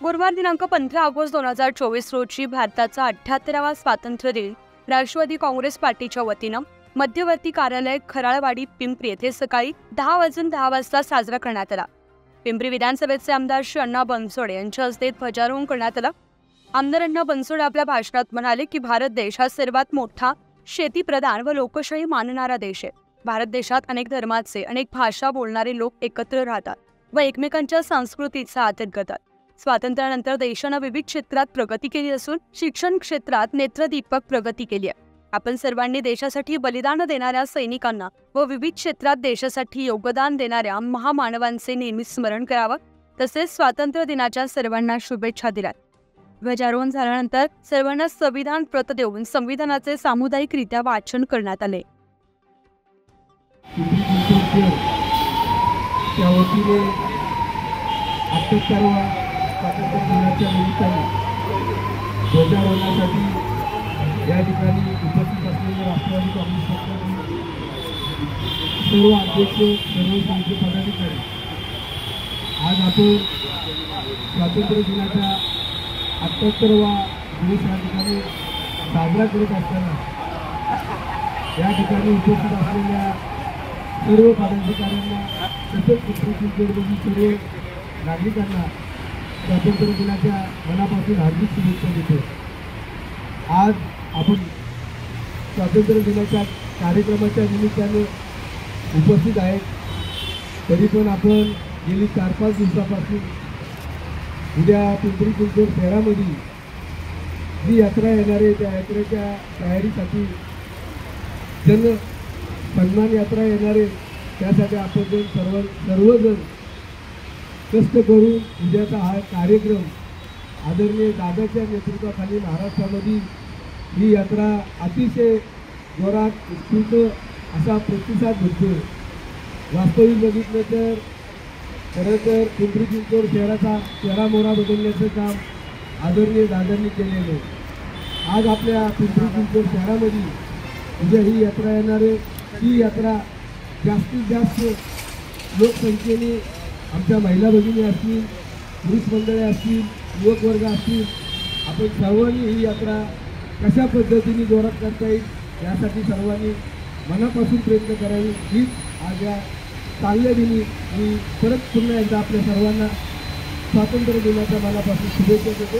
गुरुवार दिनांक 15 ऑगस्ट 2024 रोजी भारताचा 78वा स्वातंत्र्य दिन राष्ट्रवादी काँग्रेस पार्टीच्या वतीनं मध्यवर्ती कार्यालय खराळवाडी पिंपरी येथे सकाळी 10:10 वाजता साजरा करण्यात आला। पिंपरी विधानसभेचे आमदार श्री अण्णा बनसोडे यांच्या हस्ते ध्वजारोहण करण्यात आलं। आमदार अण्णा बनसोडे आपल्या भाषणात म्हणाले की भारत देश हा सर्वात मोठा शेतीप्रधान व लोकशाही मानणारा देश आहे। भारत देशात अनेक धर्माचे अनेक भाषा बोलणारे लोक एकत्र राहतात व एकमेकांच्या संस्कृतीचा आदर करतात। स्वातंत्र्यानंतर देशाने विविध क्षेत्रात प्रगती केली असून शिक्षण क्षेत्रात नेत्रदीपक प्रगती केली आहे। आपण सर्वांनी देशासाठी बलिदान देणाऱ्या सैनिकांना व विविध क्षेत्रात देशासाठी योगदान देणाऱ्या महामानवांचे नेहमी स्मरण करावं। तसेच स्वातंत्र्य दिनाच्या सर्वांना शुभेच्छा दिल्या। ध्वजारोहण झाल्यानंतर सर्वांना संविधान प्रत देऊन संविधानाचे सामुदायिकरित्या वाचन करण्यात आले। स्वातंत्र्य दिनाच्या निमित्ताने ध्वजारोहणासाठी या ठिकाणी उपस्थित असलेले राष्ट्रवादी काँग्रेस पक्षाचे सर्व अध्यक्ष सर्व संघ पदाधिकारी, आज आपण स्वातंत्र्य दिनाचा 78वा दिवस या ठिकाणी साजरा करत असताना या ठिकाणी उपस्थित असलेल्या सर्व पदाधिकाऱ्यांना तसेच पिंपरी सर्व नागरिकांना स्वातंत्र्य दिनाच्या मनापासून हार्दिक शुभेच्छा देतो। आज आपण स्वातंत्र्य दिनाच्या कार्यक्रमाच्या निमित्ताने उपस्थित आहेत, तरी पण आपण गेली 4-5 दिवसापासून उद्या पिंपरी चिंचवड शहरामध्ये जी यात्रा येणार आहे त्या यात्रेच्या तयारीसाठी जन सन्मान यात्रा येणार आहे, त्यासाठी आपण सर्वजण कष्ट करून उद्याचा हा कार्यक्रम आदरणीय दादाच्या नेतृत्वाखाली महाराष्ट्रामध्ये ही यात्रा अतिशय जोरात उत्स्फूर्त असा प्रतिसाद भेटतो। वास्तविक बघितलं तर खरं तर पिंपरी चिंचवड शहराचा चेहरामोहरा बदलण्याचं काम आदरणीय दादांनी केलेलं आहे। आज आपल्या पिंपरी चिंचवड शहरामध्ये उद्या ही यात्रा येणार आहे। ही यात्रा जास्तीत जास्त लोकसंख्येने आमच्या महिला भगिनी असतील, पुरुष मंडळी असतील, युवक वर्ग असतील, आपण सर्वांनी ही यात्रा कशा पद्धतीने जोरात करता येईल यासाठी सर्वांनी मनापासून प्रयत्न करावे। हीच आज या चांगल्या दिनी मी परत पुन्हा एकदा आपल्या सर्वांना स्वातंत्र्य दिनाच्या मनापासून शुभेच्छा देतो।